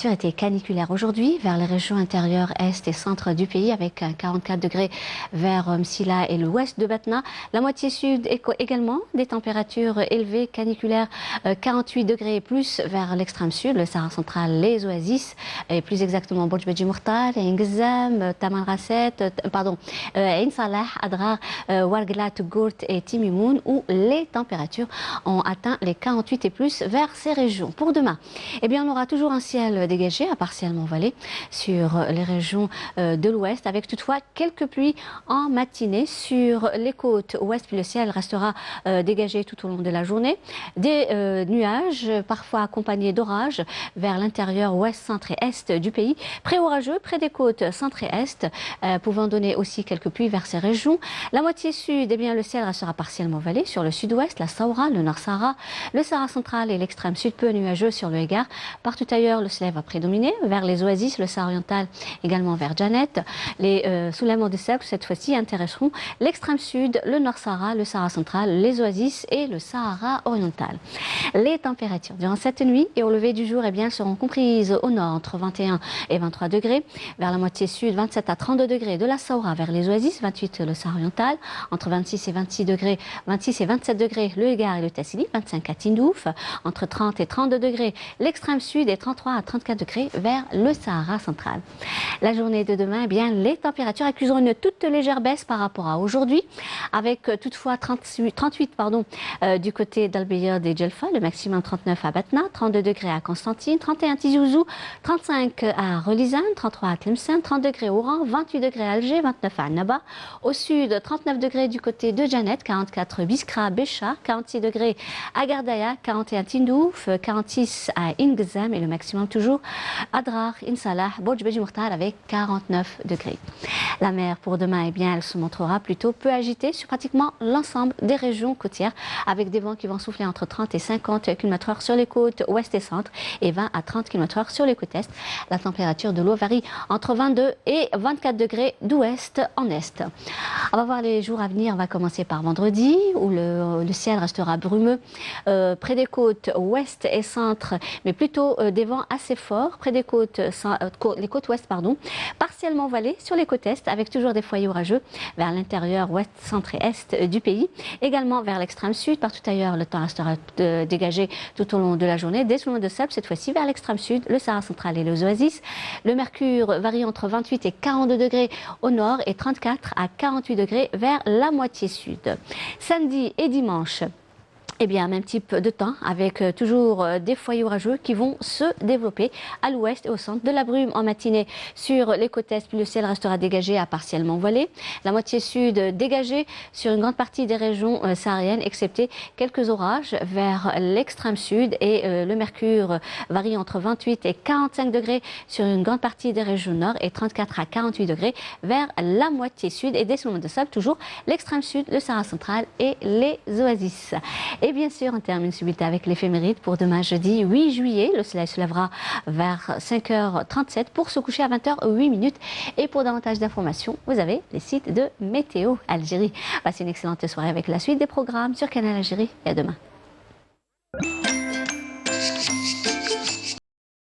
température était caniculaire aujourd'hui vers les régions intérieures est et centre du pays avec 44 degrés vers Msila et l'ouest de Batna. La moitié sud également des températures élevées caniculaires, 48 degrés et plus vers l'extrême sud, le Sahara central, les oasis et plus exactement Borj Beji Mourtal, Ngzam, Taman Rasset, Ain Salah, Adrar, Ouargla, Touggourt et Timimoun où les températures ont atteint les 48 et plus vers ces régions. Pour demain, eh bien, on aura toujours un ciel dégagé à partiellement voilé sur les régions de l'ouest avec toutefois quelques pluies en matinée sur les côtes ouest, puis le ciel restera dégagé tout au long de la journée. Des nuages parfois accompagnés d'orages vers l'intérieur ouest, centre et est du pays, pré-orageux près des côtes centre et est, pouvant donner aussi quelques pluies vers ces régions. La moitié sud, eh bien, le ciel restera partiellement voilé sur le sud-ouest, la Saoura, le Nord Sahara, le Sahara central et l'extrême sud peu nuageux sur le Égard. Partout ailleurs, le soleil va prédominer vers les oasis, le Sahara oriental également vers Janet. Les soulèvements de sable cette fois-ci intéresseront l'extrême sud, le Nord Sahara, le Sahara central, les oasis et le Sahara oriental. Les températures durant cette nuit et au lever du jour, eh bien, seront comprises au nord entre 21 et 23 degrés, vers la moitié sud 27 à 32 degrés de la Saoura vers les oasis, 28 le Sahara oriental, entre 26 et 26 degrés, 26 et 27 degrés le Égard et le Tassili, 25 à Tindouf, entre 30 et 32 degrés l'extrême sud et 33 à 34 degrés vers le Sahara central. La journée de demain, eh bien, les températures accuseront une toute légère baisse par rapport à aujourd'hui, avec toutefois 38 du côté d'Al-Beyad et Djelfa, le maximum 39 à Batna, 32 degrés à Constantine, 31 à Tizi Ouzou, 35 à Relizane, 33 à Tlemcen, 30 degrés à Oran, 28 degrés à Alger, 29 à Annaba. Au sud, 39 degrés du côté de Janet, 44 Biskra, Béchar, 46 degrés à Gardaya, 41 Tindouf, 46 à Ngzam et le maximum toujours à Drar, Insalah, Borj Beji Mourtal avec 49 degrés. La mer pour demain, eh bien, elle se montrera plutôt peu agitée sur pratiquement l'ensemble des régions côtières avec des vents qui vont souffler entre 30 et 50 km/h sur les côtes ouest et centre et 20 à 30 km/h sur les côtes est. La température de l'eau varie entre 22 et 24 degrés d'ouest en est. On va voir les jours à venir. On va commencer par vendredi où le ciel restera brumeux près des côtes ouest et centre, mais plutôt des vents assez forts près des côtes, les côtes ouest, partiellement voilées sur les côtes est avec toujours des foyers orageux vers l'intérieur ouest, centre et est du pays. Également vers l'extrême sud, partout ailleurs, le temps restera dégagé tout au long de la journée. Des soulèvements de sable, cette fois-ci vers l'extrême sud, le Sahara central et les oasis. Le mercure varie entre 28 et 42 degrés au nord et 34 à 48 degrés vers la moitié sud. Samedi et dimanche, eh bien, même type de temps avec toujours des foyers orageux qui vont se développer à l'ouest et au centre. De la brume en matinée sur les côtes est, puis le ciel restera dégagé à partiellement voilé. La moitié sud dégagée sur une grande partie des régions sahariennes, excepté quelques orages vers l'extrême sud. Et le mercure varie entre 28 et 45 degrés sur une grande partie des régions nord et 34 à 48 degrés vers la moitié sud. Et des soulèvements de sable, toujours l'extrême sud, le Sahara central et les oasis. Et bien sûr, on termine subito avec l'éphéméride pour demain jeudi 8 juillet. Le soleil se lèvera vers 5h37 pour se coucher à 20h08. Et pour davantage d'informations, vous avez les sites de Météo Algérie. Passez une excellente soirée avec la suite des programmes sur Canal Algérie et à demain.